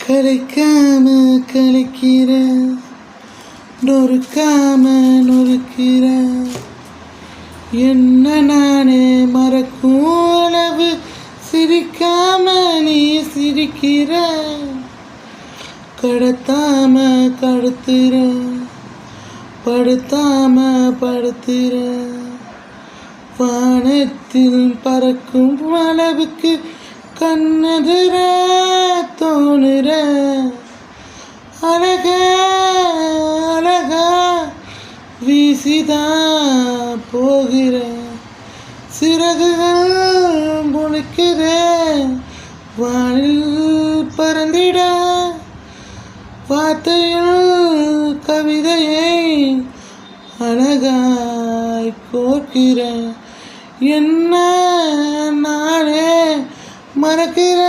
கலைக்காம கலைக்கிற நொறுக்காம நொறுக்கிற என்ன நானே மறக்கும் அளவு சிரிக்காம நீ சிரிக்கிற கடத்தாம கடத்துற படுத்தாம படுத்துற வானத்தில் பறக்கும் அளவுக்கு கண்ணெதிர தோணுற அழகா அழகா வீசிதான் போகிற சிறகுகள் முளைக்கிற வானில் பறந்திட வார்த்தையில் கவிதையை அழகாய் கோர்க்கிற என்ன நானே மறக்கிற